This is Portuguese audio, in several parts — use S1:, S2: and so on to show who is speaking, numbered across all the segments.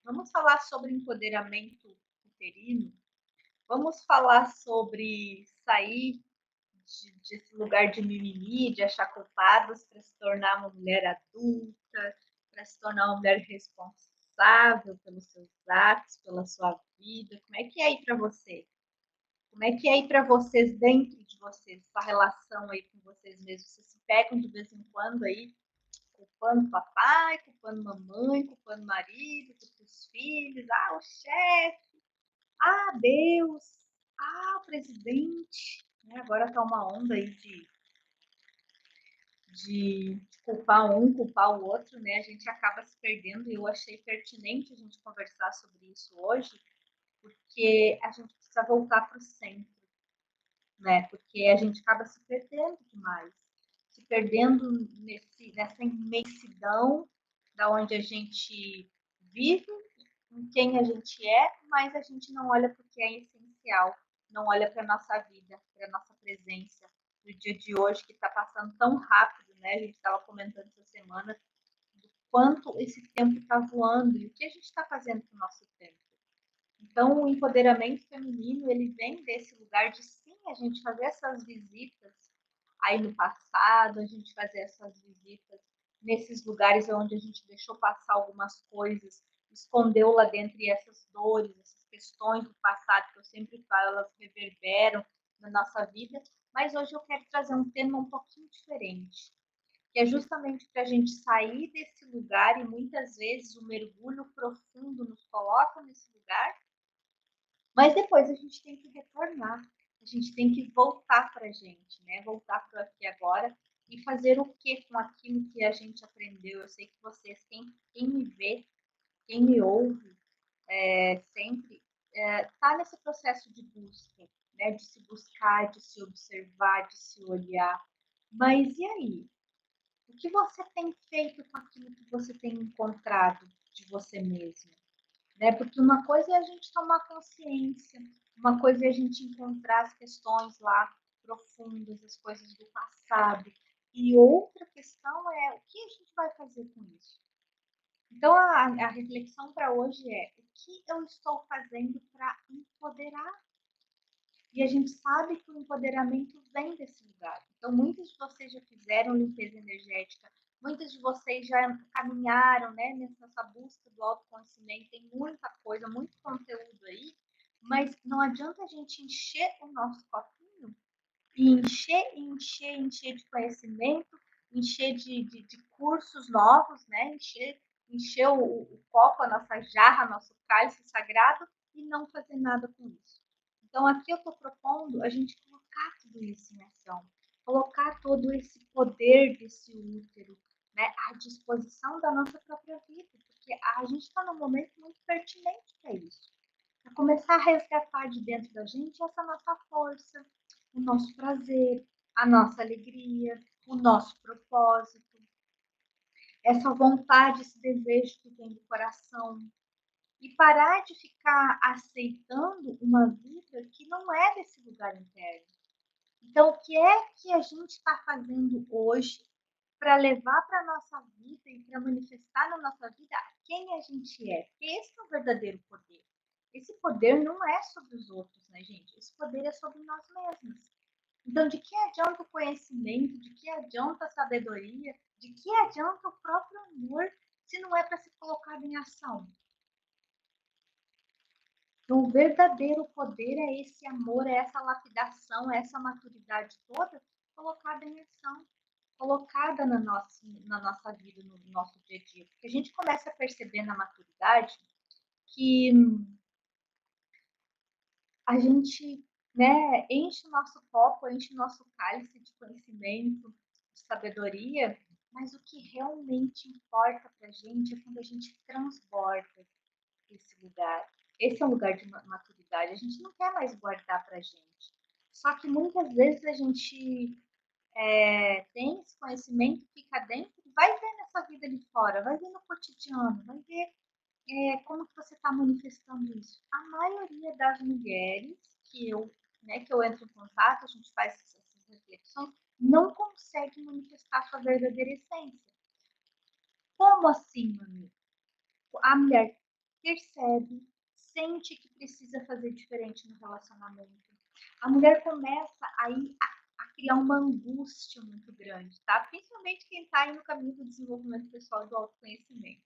S1: Vamos falar sobre empoderamento uterino? Vamos falar sobre sair desse lugar de mimimi, de achar culpados, para se tornar uma mulher adulta, para se tornar uma mulher responsável pelos seus atos, pela sua vida. Como é que é aí para você? Como é que é aí para vocês, dentro de vocês, essa relação aí com vocês mesmos? Vocês se pegam de vez em quando aí, culpando papai, culpando mamãe, culpando marido, culpando os filhos, o chefe, Deus, o presidente. Né? Agora está uma onda aí de culpar um, culpar o outro, né? A gente acaba se perdendo e eu achei pertinente a gente conversar sobre isso hoje, porque a gente precisa voltar para o centro, né? Porque a gente acaba se perdendo demais, se perdendo nessa imensidão da onde a gente vive, em quem a gente é, mas a gente não olha para o que é essencial, não olha para a nossa vida, para a nossa presença no dia de hoje, que está passando tão rápido, né? A gente estava comentando essa semana do quanto esse tempo está voando e o que a gente está fazendo com o nosso tempo. Então, o empoderamento feminino, ele vem desse lugar de sim, a gente fazer essas visitas aí no passado, a gente fazer essas visitas nesses lugares onde a gente deixou passar algumas coisas, escondeu lá dentro e essas dores, essas questões do passado que eu sempre falo, elas reverberam na nossa vida. Mas hoje eu quero trazer um tema um pouquinho diferente, que é justamente para a gente sair desse lugar e muitas vezes o mergulho profundo nos coloca nesse lugar, mas depois a gente tem que retornar, a gente tem que voltar para a gente, né? Voltar para aqui agora e fazer o que com aquilo que a gente aprendeu. Eu sei que vocês, quem me vê, quem me ouve, sempre está nesse processo de busca, né? De se buscar, de se observar, de se olhar. Mas e aí? O que você tem feito com aquilo que você tem encontrado de você mesmo? Né? Porque uma coisa é a gente tomar consciência, uma coisa é a gente encontrar as questões lá profundas, as coisas do passado, e outra questão é o que a gente vai fazer com isso. Então, a reflexão para hoje é o que eu estou fazendo para empoderar. E a gente sabe que o empoderamento vem desse lugar. Então, muitos de vocês já fizeram limpeza energética, muitos de vocês já caminharam, né, nessa busca do autoconhecimento, tem muita coisa, muito conteúdo aí, mas não adianta a gente encher o nosso copinho e encher de conhecimento, encher de cursos novos, né, encher o copo, a nossa jarra, nosso cálice sagrado e não fazer nada com isso. Então, aqui eu estou propondo a gente colocar tudo isso em ação, colocar todo esse poder desse útero, né, à disposição da nossa própria vida, porque a gente está num momento muito pertinente para isso, para começar a resgatar de dentro da gente essa nossa força, o nosso prazer, a nossa alegria, o nosso propósito, essa vontade, esse desejo que vem do coração, e parar de ficar aceitando uma vida que não é desse lugar interno. Então, o que é que a gente está fazendo hoje para levar para a nossa vida e para manifestar na nossa vida quem a gente é? Porque esse é o verdadeiro poder. Esse poder não é sobre os outros, né, gente? Esse poder é sobre nós mesmos. Então, de que adianta o conhecimento, de que adianta a sabedoria, de que adianta o próprio amor se não é para ser colocado em ação? Então, o verdadeiro poder é esse amor, é essa lapidação, é essa maturidade toda colocada em ação, colocada na nossa vida, no nosso dia a dia. Porque a gente começa a perceber na maturidade que a gente, né, enche o nosso copo, enche o nosso cálice de conhecimento, de sabedoria, mas o que realmente importa para a gente é quando a gente transborda esse lugar. Esse é um lugar de maturidade. A gente não quer mais guardar para a gente. Só que muitas vezes a gente tem esse conhecimento, fica dentro, vai ver nessa vida de fora, vai ver no cotidiano, vai ver como que você está manifestando isso. A maioria das mulheres que eu entro em contato, a gente faz essas reflexões, não consegue manifestar sua verdadeira essência. Como assim, mami? A mulher percebe, sente que precisa fazer diferente no relacionamento. A mulher começa aí a criar uma angústia muito grande, tá? Principalmente quem está aí no caminho do desenvolvimento pessoal e do autoconhecimento.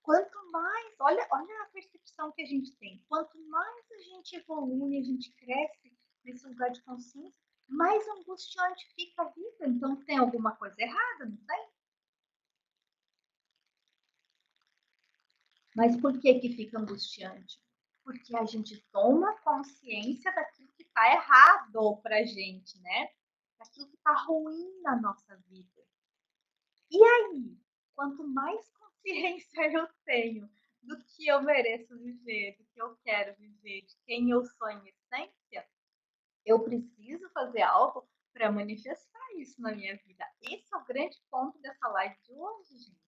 S1: Quanto mais, olha a percepção que a gente tem, quanto mais a gente evolui, a gente cresce nesse lugar de consciência, mais angustiante fica a vida. Então tem alguma coisa errada, não tem? Mas por que que fica angustiante? Porque a gente toma consciência daquilo que está errado pra gente, né? Daquilo que está ruim na nossa vida. E aí, quanto mais consciência eu tenho do que eu mereço viver, do que eu quero viver, de quem eu sou em essência, eu preciso fazer algo para manifestar isso na minha vida. Esse é o grande ponto dessa live de hoje, gente.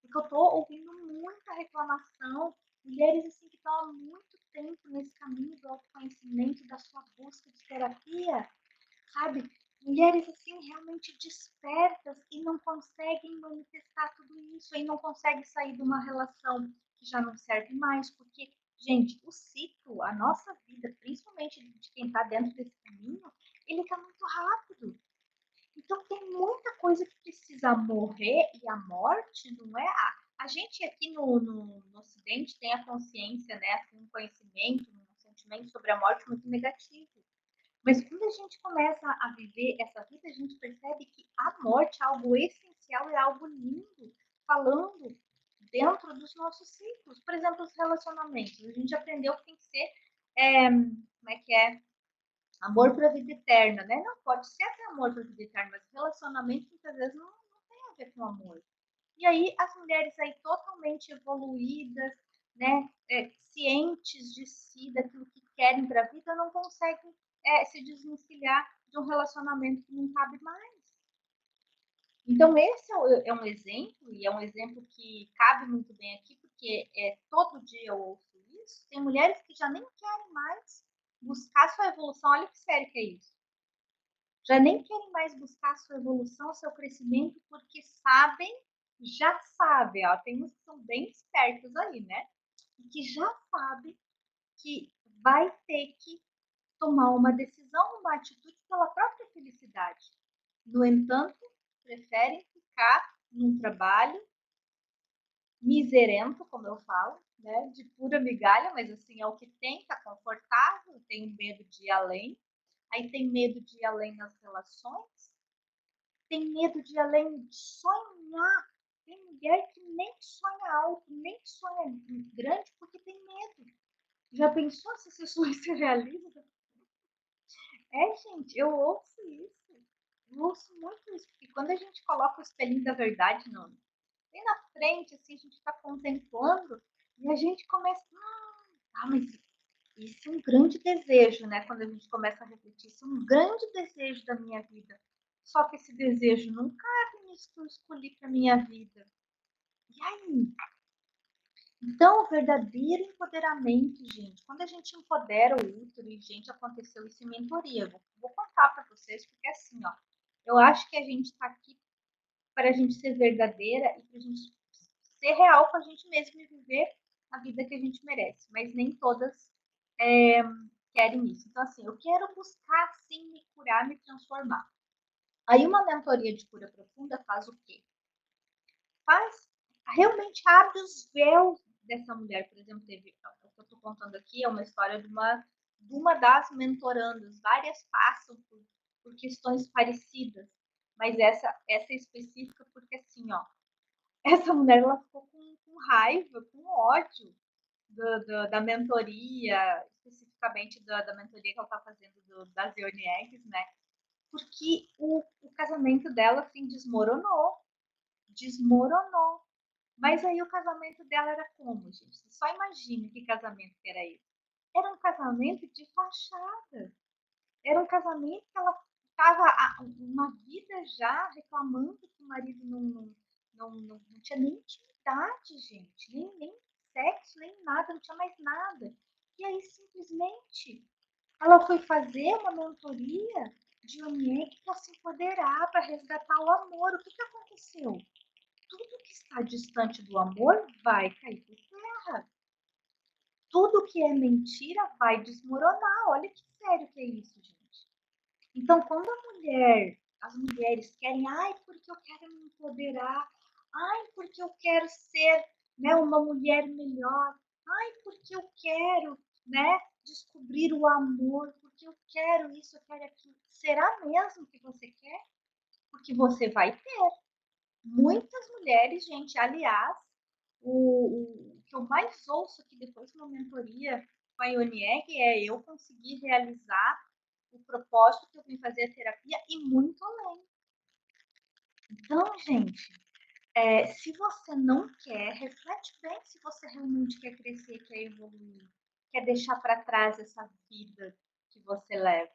S1: Porque eu tô ouvindo muita reclamação, mulheres assim que estão há muito tempo nesse caminho do autoconhecimento, da sua busca de terapia, sabe? Mulheres assim realmente despertas e não conseguem manifestar tudo isso, e não conseguem sair de uma relação que já não serve mais, porque, gente, o ciclo, a nossa vida, principalmente de quem está dentro desse caminho, ele está muito rápido. Então tem muita coisa que precisa morrer, e a morte não é a gente aqui no Ocidente tem a consciência, né, assim, um conhecimento, um sentimento sobre a morte muito negativo. Mas quando a gente começa a viver essa vida, a gente percebe que a morte é algo essencial, é algo lindo, falando dentro dos nossos ciclos. Por exemplo, os relacionamentos. A gente aprendeu que tem que ser, como é que é? Amor para a vida eterna, né? Não, pode ser até amor para a vida eterna, mas relacionamento muitas vezes não tem a ver com amor. E aí as mulheres aí totalmente evoluídas, né, cientes de si, daquilo que querem para a vida, não conseguem se desvencilhar de um relacionamento que não cabe mais. Então esse é um exemplo, e é um exemplo que cabe muito bem aqui, porque todo dia eu ouço isso. Tem mulheres que já nem querem mais buscar sua evolução. Olha que sério que é isso. Já nem querem mais buscar sua evolução, seu crescimento, porque sabem, já sabem, ó, tem uns que são bem espertos aí, né? E que já sabem que vai ter que tomar uma decisão, uma atitude pela própria felicidade. No entanto, preferem ficar num trabalho miserento, como eu falo, né? De pura migalha, mas assim é o que tem, tá confortável, tem medo de ir além. Aí tem medo de ir além nas relações, tem medo de ir além de sonhar. Tem mulher que nem sonha alto, nem sonha grande, porque tem medo. Já pensou se esses sonhos se realizam? Gente, eu ouço isso. Eu ouço muito isso, porque quando a gente coloca o espelhinho da verdade bem na frente, assim, a gente está contemplando e a gente começa. Mas isso é um grande desejo, né? Quando a gente começa a refletir, isso é um grande desejo da minha vida. Só que esse desejo não cabe nisso que eu escolhi para minha vida. E aí? Então, o verdadeiro empoderamento, gente, quando a gente empodera o útero, e, gente, aconteceu isso em mentoria. Vou contar para vocês, porque assim, ó, eu acho que a gente está aqui para a gente ser verdadeira e para a gente ser real com a gente mesmo e viver a vida que a gente merece. Mas nem todas é, querem isso. Então, assim, eu quero buscar, sim, me curar, me transformar. Aí, uma mentoria de cura profunda faz o quê? Faz, realmente abre os véus dessa mulher. Por exemplo, teve, o que eu estou contando aqui é uma história de uma das mentorandas. Várias passam por questões parecidas, mas essa específica, porque assim, ó, essa mulher ela ficou com raiva, com ódio da mentoria, especificamente da mentoria que ela está fazendo das Ione Eggs, né? Porque o casamento dela, assim, desmoronou. Desmoronou. Mas aí o casamento dela era como, gente? Você só imagina que casamento que era esse. Era um casamento de fachada. Era um casamento que ela estava uma vida já reclamando que o marido não tinha nem intimidade, gente. Nem sexo, nem nada, não tinha mais nada. E aí, simplesmente, ela foi fazer uma mentoria de ONIEC para se empoderar, para resgatar o amor. O que aconteceu? Tudo que está distante do amor vai cair por terra. tudo que é mentira vai desmoronar. Olha que sério que é isso, gente. Então, quando as mulheres querem, ai, porque eu quero me empoderar, ai, porque eu quero ser, né, uma mulher melhor, ai, porque eu quero, né, descobrir o amor, porque eu quero isso, eu quero aquilo. Será mesmo que você quer? Porque você vai ter. Muitas mulheres, gente, aliás, o que eu mais ouço aqui depois de uma mentoria com a Ionieg é eu conseguir realizar o propósito que eu vim fazer a terapia e muito além. Então, gente, se você não quer, reflete bem se você realmente quer crescer, quer evoluir, quer deixar para trás essa vida que você leva,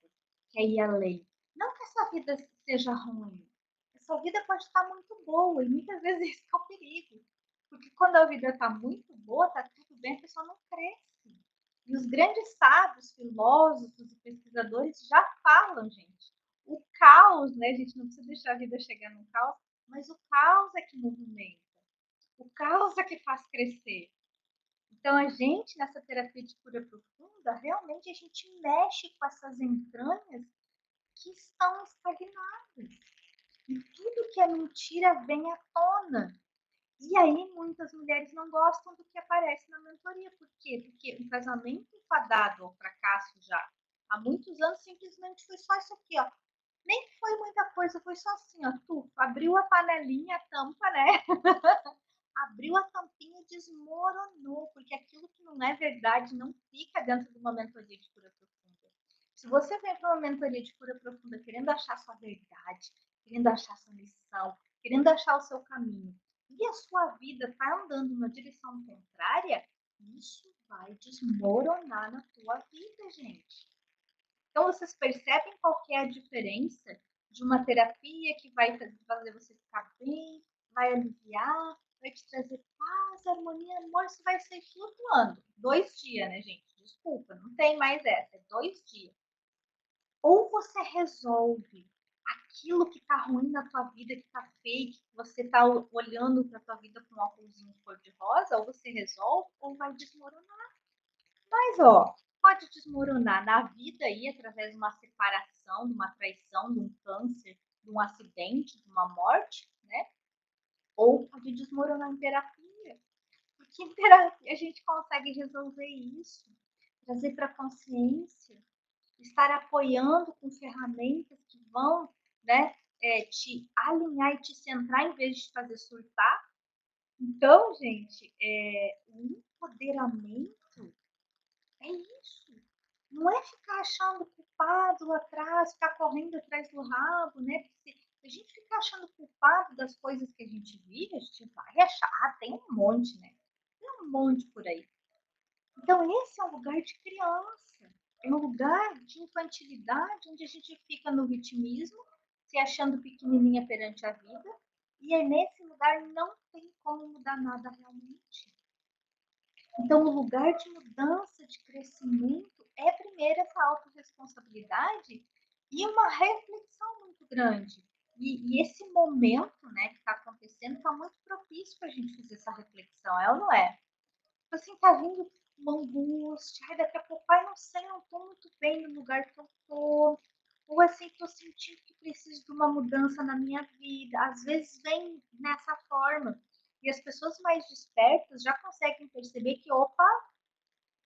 S1: quer ir além. Não que essa vida seja ruim. Essa vida pode estar muito boa e muitas vezes esse é o perigo. Porque quando a vida está muito boa, está tudo bem, a pessoa não cresce. E os grandes sábios, filósofos e pesquisadores já falam, gente. O caos, né? A gente não precisa deixar a vida chegar no caos, mas o caos é que movimenta. O caos é que faz crescer. Então, a gente, nessa terapia de cura profunda, realmente a gente mexe com essas entranhas que estão estagnadas. E tudo que é mentira vem à tona. E aí, muitas mulheres não gostam do que aparece na mentoria. Por quê? Porque um casamento enfadado ao fracasso já há muitos anos simplesmente foi só isso aqui, ó. Nem foi muita coisa, foi só assim, ó. Tu abriu a panelinha, a tampa, né? Abriu a tampinha e desmoronou, porque aquilo que não é verdade não fica dentro de uma mentoria de cura profunda. Se você vem para uma mentoria de cura profunda querendo achar sua verdade, querendo achar sua missão, querendo achar o seu caminho, e a sua vida está andando numa direção contrária, isso vai desmoronar na tua vida, gente. Então, vocês percebem qual que é a diferença de uma terapia que vai fazer você ficar bem, vai aliviar, vai te trazer paz, harmonia, amor, isso vai ser flutuando. 2 dias, né, gente? Desculpa, não tem mais essa, é 2 dias. Ou você resolve aquilo que tá ruim na tua vida, que tá fake, que você tá olhando pra tua vida com um óculosinho cor-de-rosa, ou você resolve, ou vai desmoronar. Mas, ó, pode desmoronar na vida aí, através de uma separação, de uma traição, de um câncer, de um acidente, de uma morte, né? Ou pode desmoronar em terapia. Porque em terapia a gente consegue resolver isso, trazer para a consciência, estar apoiando com ferramentas que vão, né, te alinhar e te centrar em vez de te fazer surtar. Então, gente, o empoderamento é isso. Não é ficar achando culpado lá atrás, ficar correndo atrás do rabo, né? Porque se a gente ficar achando culpado das coisas que a gente vive, a gente vai achar, tem um monte, né? Tem um monte por aí. Então, esse é um lugar de criança. É um lugar de infantilidade, onde a gente fica no vitimismo, se achando pequenininha perante a vida. E é nesse lugar não tem como mudar nada realmente. Então, o lugar de mudança, de crescimento, é primeiro essa autorresponsabilidade e uma reflexão muito grande. E esse momento, né, que está acontecendo está muito propício para a gente fazer essa reflexão, é ou não é? Tipo assim, tá vindo uma angústia, ai, daqui a pouco, ai, não sei, não tô muito bem no lugar que eu tô, ou assim, tô sentindo que preciso de uma mudança na minha vida. Às vezes vem nessa forma. E as pessoas mais despertas já conseguem perceber que, opa,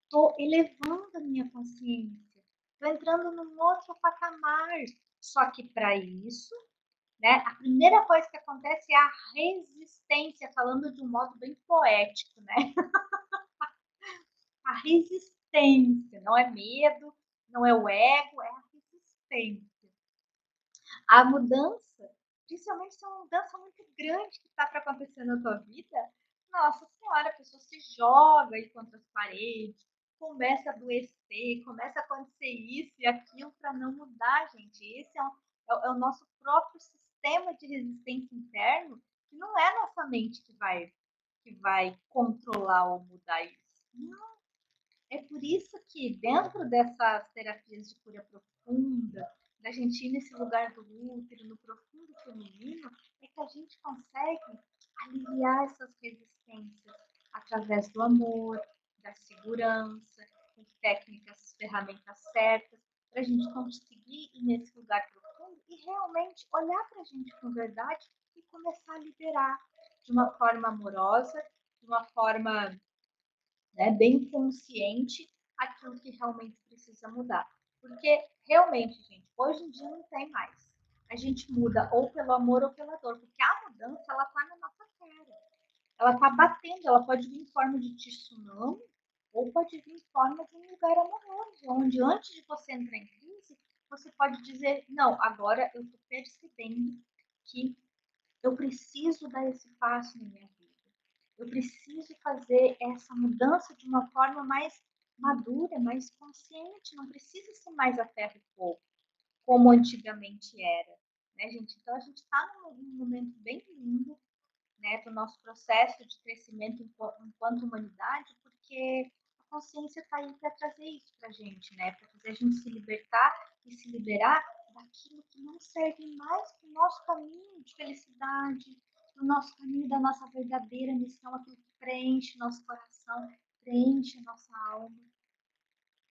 S1: tô elevando a minha consciência, tô entrando num outro patamar. Só que para isso, né, a primeira coisa que acontece é a resistência, falando de um modo bem poético, né? A resistência, não é medo, não é o ego, é a resistência. A mudança, principalmente se é uma mudança muito grande que está para acontecer na tua vida, nossa senhora, a pessoa se joga aí contra as paredes, começa a adoecer, começa a acontecer isso e aquilo para não mudar, gente. Esse é o nosso próprio sistema de resistência interno, que não é a nossa mente que vai controlar ou mudar isso. Não, é por isso que dentro dessas terapias de cura profunda, da gente ir nesse lugar do útero, no profundo feminino, é que a gente consegue aliviar essas resistências através do amor, da segurança, com técnicas, ferramentas certas, para a gente conseguir ir nesse lugar profundo e realmente olhar para a gente com verdade e começar a liberar de uma forma amorosa, de uma forma, né, bem consciente aquilo que realmente precisa mudar. Porque realmente, gente, hoje em dia não tem mais. A gente muda ou pelo amor ou pela dor, porque a mudança ela está na nossa cara. Ela está batendo, ela pode vir em forma de tsunami ou pode vir em forma de um lugar amoroso, onde antes de você entrar em crise, você pode dizer, não, agora eu estou percebendo que eu preciso dar esse passo na minha vida. Eu preciso fazer essa mudança de uma forma mais madura, mais consciente. Não precisa ser mais a ferro e fogo, como antigamente era. Né, gente? Então, a gente está num momento bem lindo, né, do nosso processo de crescimento enquanto humanidade, porque a consciência está aí para trazer isso para a gente, né, para fazer a gente se libertar e se liberar daquilo que não serve mais para o nosso caminho de felicidade, para o nosso caminho da nossa verdadeira missão, aquilo que preenche nosso coração, preenche nossa alma.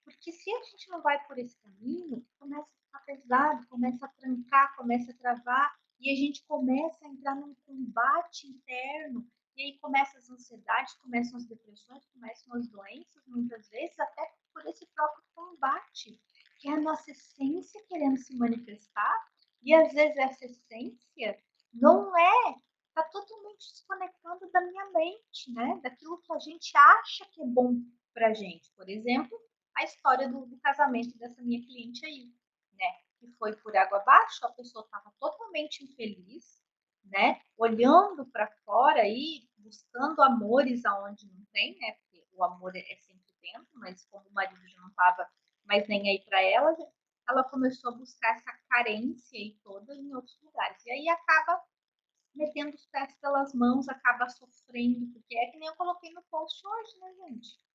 S1: Porque se a gente não vai por esse caminho, começa a ficar pesado, começa a trancar, começa a travar, e a gente começa a entrar num combate interno, e aí começam as ansiedades, começam as depressões, começam as doenças, muitas vezes até por esse próprio combate, que é a nossa essência querendo se manifestar, e às vezes essa essência não é, está totalmente desconectando da minha mente, né? Daquilo que a gente acha que é bom para a gente. Por exemplo, a história do casamento dessa minha cliente aí, né? Que foi por água abaixo, a pessoa estava totalmente infeliz, né? Olhando para fora aí, buscando amores aonde não tem, né? Porque o amor é sempre dentro, mas como o marido já não estava mais nem aí para ela começou a buscar essa carência aí toda em outros lugares. E aí acaba metendo os pés pelas mãos, acaba sofrendo, porque é que nem eu coloquei no post hoje, né, gente?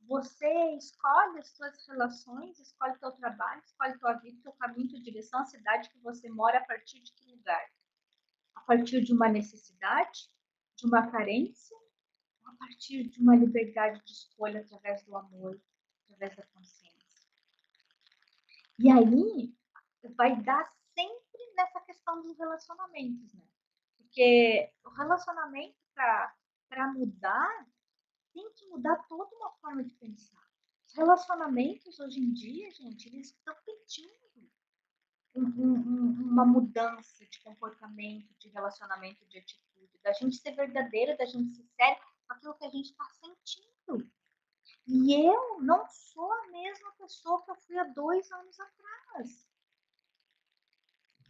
S1: Você escolhe as suas relações, escolhe teu trabalho, escolhe tua vida, teu caminho, tua direção, a cidade que você mora, a partir de que lugar? A partir de uma necessidade, de uma carência, ou a partir de uma liberdade de escolha através do amor, através da consciência. E aí vai dar sempre nessa questão dos relacionamentos, né? Porque o relacionamento para mudar tem que mudar toda uma forma de pensar. Os relacionamentos hoje em dia, gente, eles estão pedindo uma mudança de comportamento, de relacionamento, de atitude, da gente ser verdadeira, da gente ser séria com aquilo que a gente está sentindo. E eu não sou a mesma pessoa que eu fui há 2 anos atrás.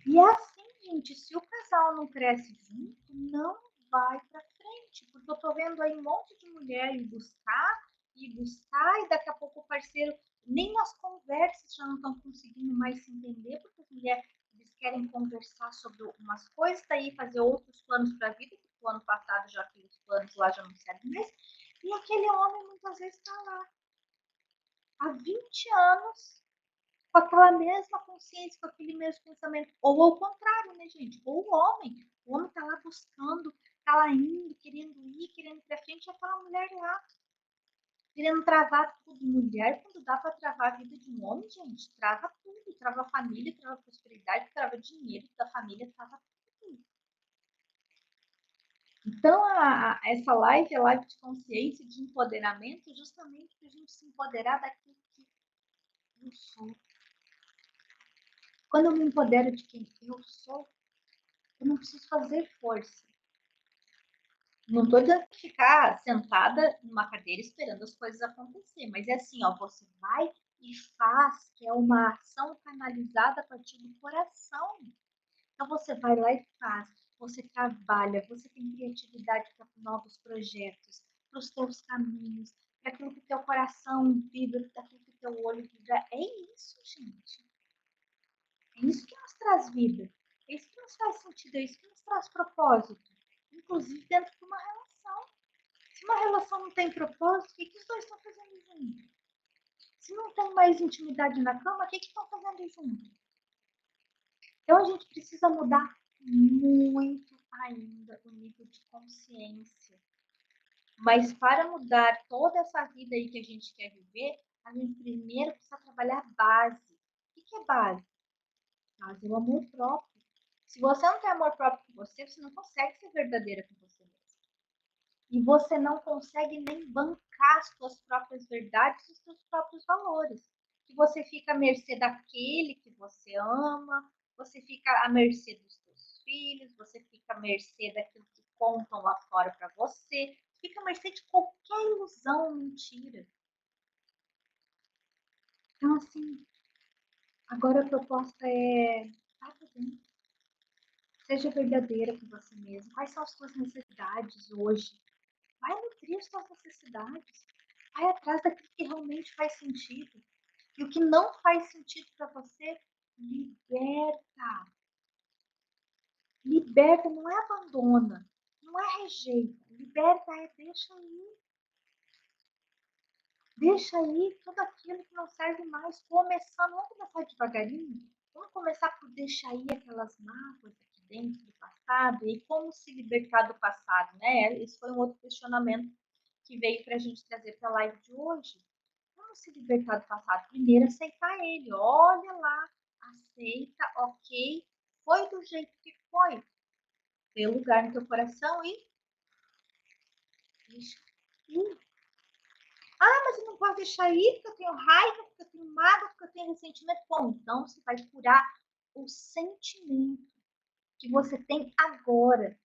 S1: E é assim, gente, se o casal não cresce junto, não vai para frente. Porque eu tô vendo aí um monte de mulher ir buscar, e daqui a pouco o parceiro, nem nas conversas já não estão conseguindo mais se entender, porque as mulheres eles querem conversar sobre umas coisas, daí fazer outros planos para a vida, porque o ano passado já aqueles planos lá já não servem mais. E aquele homem muitas vezes está lá há 20 anos com aquela mesma consciência, com aquele mesmo pensamento. Ou ao contrário, né, gente? Ou o homem tá lá buscando, tá lá indo, querendo ir pra frente, e aquela mulher lá, querendo travar tudo. Mulher, quando dá pra travar a vida de um homem, gente, trava tudo. Trava a família, trava a prosperidade, trava dinheiro da família, trava tudo. Então, essa live é live de consciência, de empoderamento, justamente para a gente se empoderar daquilo que eu sou. Quando eu me empodero de quem eu sou, eu não preciso fazer força. Não estou dizendo que ficar sentada numa cadeira esperando as coisas acontecer, mas é assim, ó, você vai e faz, que é uma ação canalizada a partir do coração. Então você vai lá e faz, você trabalha, você tem criatividade para novos projetos, para os teus caminhos, para aquilo que teu coração vibra, para aquilo que teu olho vibra. É isso, gente. É isso que nos traz vida. É isso que nos faz sentido, é isso que nos traz propósito. Inclusive dentro de uma relação. Se uma relação não tem propósito, o que os dois estão fazendo junto? Se não tem mais intimidade na cama, o que estão fazendo junto? Então a gente precisa mudar muito ainda o nível de consciência. Mas para mudar toda essa vida aí que a gente quer viver, a gente primeiro precisa trabalhar a base. O que é base? Base é o amor próprio. Se você não tem amor próprio com você, você não consegue ser verdadeira com você mesmo. E você não consegue nem bancar as suas próprias verdades e os seus próprios valores. Que você fica à mercê daquele que você ama, você fica à mercê dos seus filhos, você fica à mercê daquilo que contam lá fora para você, fica à mercê de qualquer ilusão, mentira. Então, assim, agora a proposta é: tá tudo bem. Seja verdadeira com você mesmo. Quais são as suas necessidades hoje? Vai nutrir as suas necessidades. Vai atrás daquilo que realmente faz sentido. E o que não faz sentido para você, liberta. Liberta, não é abandona, não é rejeita. Liberta é deixa aí. Deixa aí tudo aquilo que não serve mais. Começando, vamos começar devagarinho. Vamos começar por deixar aí aquelas mágoas aqui dentro do passado e como se libertar do passado, né? Esse foi um outro questionamento que veio para a gente trazer para a live de hoje. Como se libertar do passado? Primeiro, aceitar ele. Olha lá, aceita, ok. Foi do jeito que foi. Dê lugar no teu coração e deixa ir. Ah, mas eu não posso deixar ir porque eu tenho raiva, porque eu tenho mágoa, porque eu tenho ressentimento. Bom, então você vai curar o sentimento que você tem agora.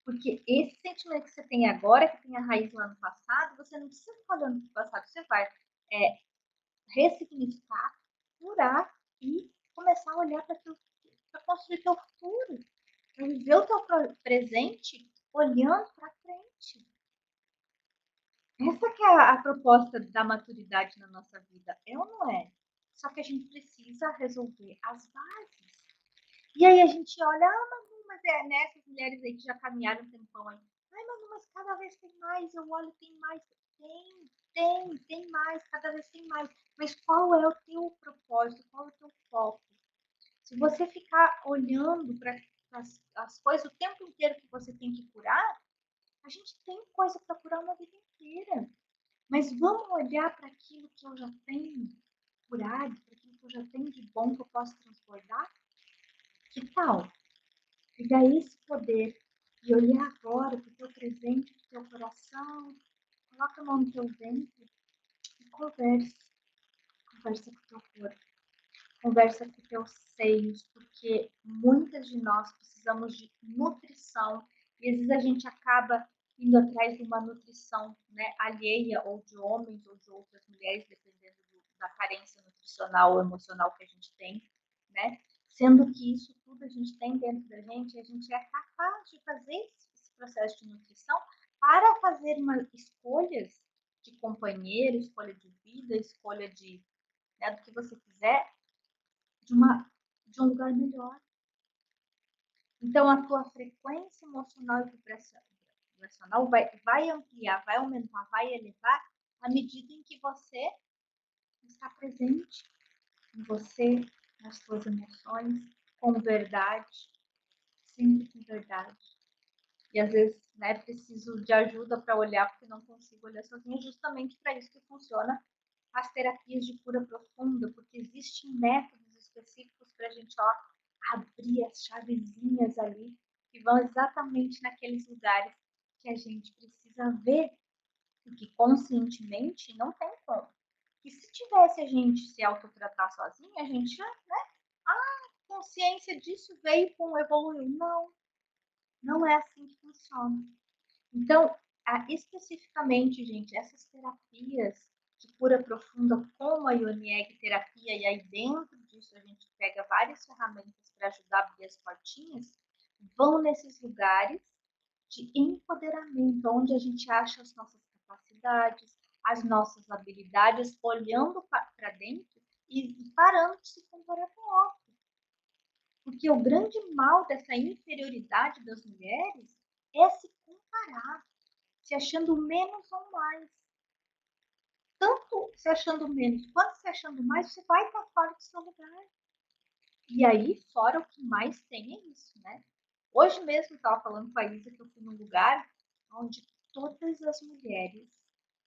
S1: Porque esse sentimento que você tem agora, que tem a raiz lá no passado, você não precisa ficar olhando para o passado. Você vai ressignificar, curar e começar a olhar para construir teu futuro. Para viver o teu presente olhando para frente. Essa que é a proposta da maturidade na nossa vida, é ou não é? Só que a gente precisa resolver as bases. E aí a gente olha, mas é nessas mulheres aí que já caminharam um tempão aí. Ai, mas cada vez tem mais, eu olho, tem mais. Tem mais, cada vez tem mais. Mas qual é o teu propósito? Qual é o teu foco? Se você ficar olhando para as coisas o tempo inteiro que você tem que curar, a gente tem coisa para curar uma vida inteira. Mas vamos olhar para aquilo que eu já tenho curado, para aquilo que eu já tenho de bom que eu posso transbordar? Que tal? Pegar esse poder e olhar agora para o teu presente, para o teu coração, coloca a mão no teu ventre e conversa. Conversa com o teu corpo, conversa com os teus seios, porque muitas de nós precisamos de nutrição e às vezes a gente acaba indo atrás de uma nutrição, né, alheia ou de homens ou de outras mulheres, dependendo da carência nutricional ou emocional que a gente tem, né? Sendo que isso tudo a gente tem dentro da gente e a gente é capaz de fazer esse processo de nutrição para fazer escolhas de companheiro, escolha de vida, escolha de, né, do que você quiser, de, de um lugar melhor. Então, a tua frequência emocional e vibracional vai ampliar, vai aumentar, vai elevar à medida em que você está presente em você, nas suas emoções, com verdade, sempre com verdade. E às vezes, né, preciso de ajuda para olhar, porque não consigo olhar sozinha, justamente para isso que funciona as terapias de cura profunda, porque existem métodos específicos para a gente, ó, abrir as chavezinhas ali, que vão exatamente naqueles lugares que a gente precisa ver, e que conscientemente não tem como. E se tivesse a gente se autotratar sozinha, a gente, né, a consciência disso veio com evoluiu. Não, não é assim que funciona. Então, especificamente, gente, essas terapias de cura profunda, como a Ionieg terapia, e aí dentro disso a gente pega várias ferramentas para ajudar a abrir as portinhas, vão nesses lugares de empoderamento, onde a gente acha as nossas capacidades, as nossas habilidades, olhando para dentro e parando de se comparar com o outro. Porque o grande mal dessa inferioridade das mulheres é se comparar, se achando menos ou mais. Tanto se achando menos quanto se achando mais, você vai estar fora do seu lugar. E aí, fora o que mais tem é isso, né? Hoje mesmo eu estava falando com a Isa que eu fui num lugar onde todas as mulheres,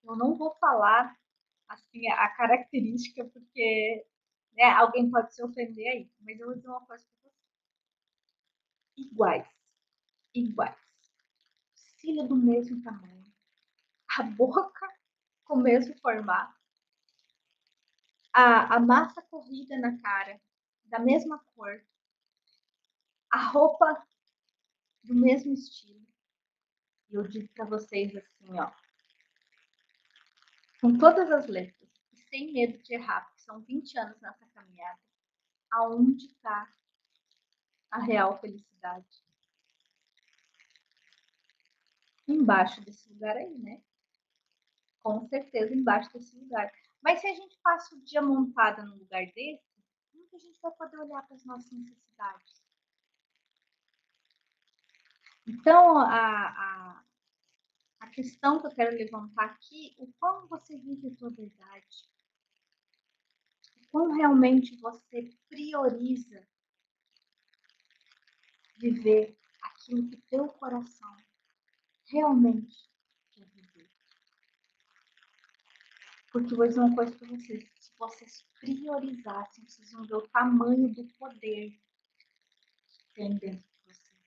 S1: eu não vou falar assim a característica, porque né, alguém pode se ofender aí, mas eu vou dizer uma coisa para você. Iguais, iguais. Cílio do mesmo tamanho, a boca com o mesmo formato, a massa corrida na cara, da mesma cor, a roupa do mesmo estilo. E eu digo para vocês assim, ó, com todas as letras, e sem medo de errar, porque são 20 anos nessa caminhada, aonde está a real felicidade? Embaixo desse lugar aí, né? Com certeza embaixo desse lugar. Mas se a gente passa o dia montada num lugar desse, como que a gente vai poder olhar para as nossas necessidades? Então, a questão que eu quero levantar aqui, o quão você vive a sua verdade, o quão realmente você prioriza viver aquilo que teu coração realmente quer viver. Porque vou dizer uma coisa para vocês, se vocês priorizassem, vocês vão ver o tamanho do poder que tem dentro de vocês.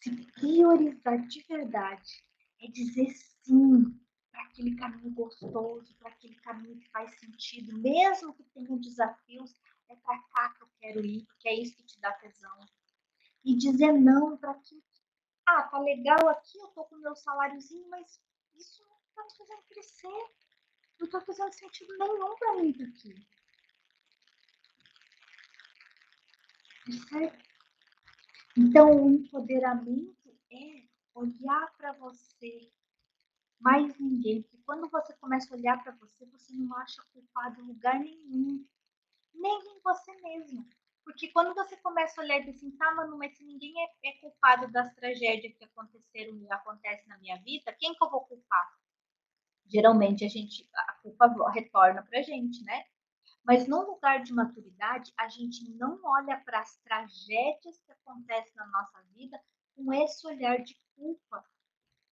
S1: Se priorizar de verdade é dizer sim para aquele caminho gostoso, para aquele caminho que faz sentido, mesmo que tenha desafios, é para cá que eu quero ir, porque é isso que te dá tesão. E dizer não para aquilo que, tá legal aqui, eu tô com o meu saláriozinho, mas isso não tá me fazendo crescer, não tá fazendo sentido nenhum para mim aqui. Certo? Então, o empoderamento é olhar para você mais ninguém, porque quando você começa a olhar para você, você não acha culpado em lugar nenhum, nem em você mesmo. Porque quando você começa a olhar e diz assim, tá, mano, mas se ninguém é culpado das tragédias que aconteceram e acontecem na minha vida, quem que eu vou culpar? Geralmente a culpa retorna pra gente, né? Mas num lugar de maturidade, a gente não olha para as tragédias que acontecem na nossa vida com esse olhar de culpa,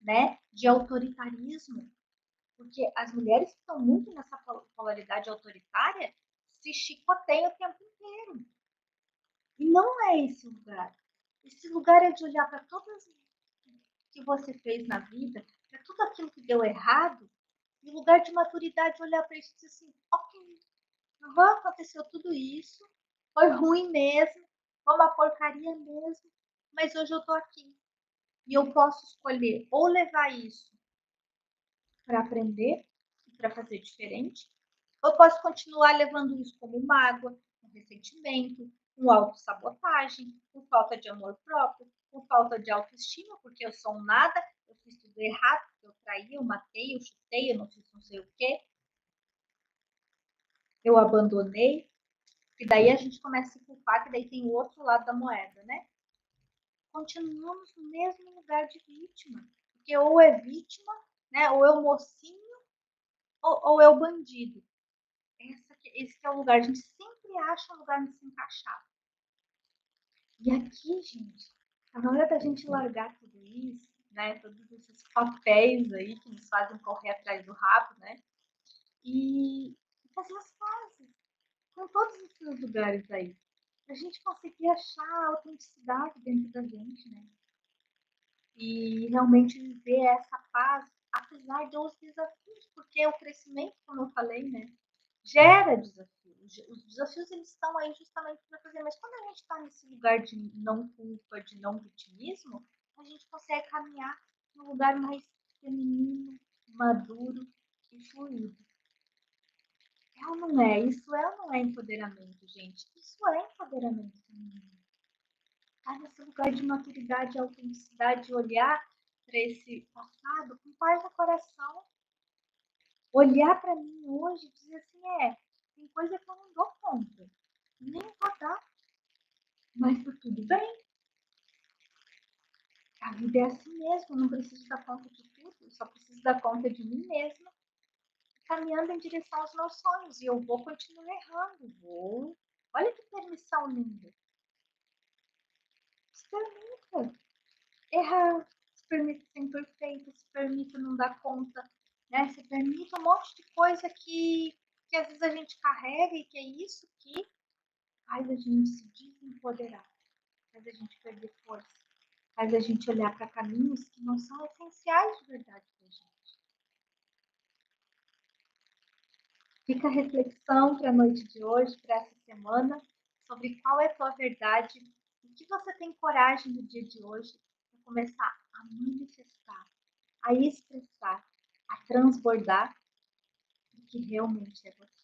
S1: né? De autoritarismo. Porque as mulheres que estão muito nessa polaridade autoritária se chicoteiam o tempo inteiro. E não é esse lugar. Esse lugar é de olhar para todas que você fez na vida, para tudo aquilo que deu errado, e lugar de maturidade olhar para isso e dizer assim, ok, aconteceu tudo isso, foi ruim mesmo, foi uma porcaria mesmo, mas hoje eu tô aqui. E eu posso escolher ou levar isso para aprender e para fazer diferente, ou posso continuar levando isso como mágoa, um ressentimento, um autossabotagem, com falta de amor próprio, com falta de autoestima, porque eu sou um nada, eu fiz tudo errado, eu traí, eu matei, eu chutei, eu não fiz não sei o quê, eu abandonei, e daí a gente começa a se culpar, que daí tem o outro lado da moeda, né? Continuamos no mesmo lugar de vítima, porque ou é vítima, né? Ou é o mocinho, ou é o bandido. Esse que é o lugar, a gente sempre acha um lugar de se encaixar. E aqui, gente, tá na hora da gente largar tudo isso, né? Todos esses papéis aí que nos fazem correr atrás do rabo, né? E fazer as pazes com todos esses lugares aí. Pra gente conseguir achar a autenticidade dentro da gente, né? E realmente viver essa paz, apesar dos desafios, porque o crescimento, como eu falei, né? Gera desafios. Os desafios eles estão aí justamente para fazer, mas quando a gente está nesse lugar de não culpa, de não vitimismo, a gente consegue caminhar num lugar mais feminino, maduro e fluido. É ou não é? Isso é ou não é empoderamento, gente? Isso é empoderamento feminino. Tá nesse lugar de maturidade, autenticidade, olhar para esse passado com paz no coração, olhar para mim hoje e dizer assim, tem coisa que eu não dou conta, nem vou dar, mas tá tudo bem. A vida é assim mesmo, eu não preciso dar conta de tudo, eu só preciso dar conta de mim mesma, caminhando em direção aos meus sonhos, e eu vou continuar errando, vou. Olha que permissão linda. Experimenta. Errar, permita ser imperfeita, se permita não dar conta, né? Se permita um monte de coisa que às vezes a gente carrega e que é isso que faz a gente se desempoderar, faz a gente perder força, faz a gente olhar para caminhos que não são essenciais de verdade para a gente. Fica a reflexão para a noite de hoje, para essa semana, sobre qual é a tua verdade, o que você tem coragem no dia de hoje para começar a manifestar, a expressar, a transbordar o que realmente é você.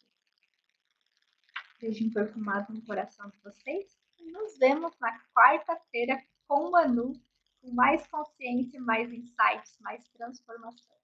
S1: Beijo perfumado no coração de vocês e nos vemos na quarta-feira com Manu, com mais consciência, mais insights, mais transformação.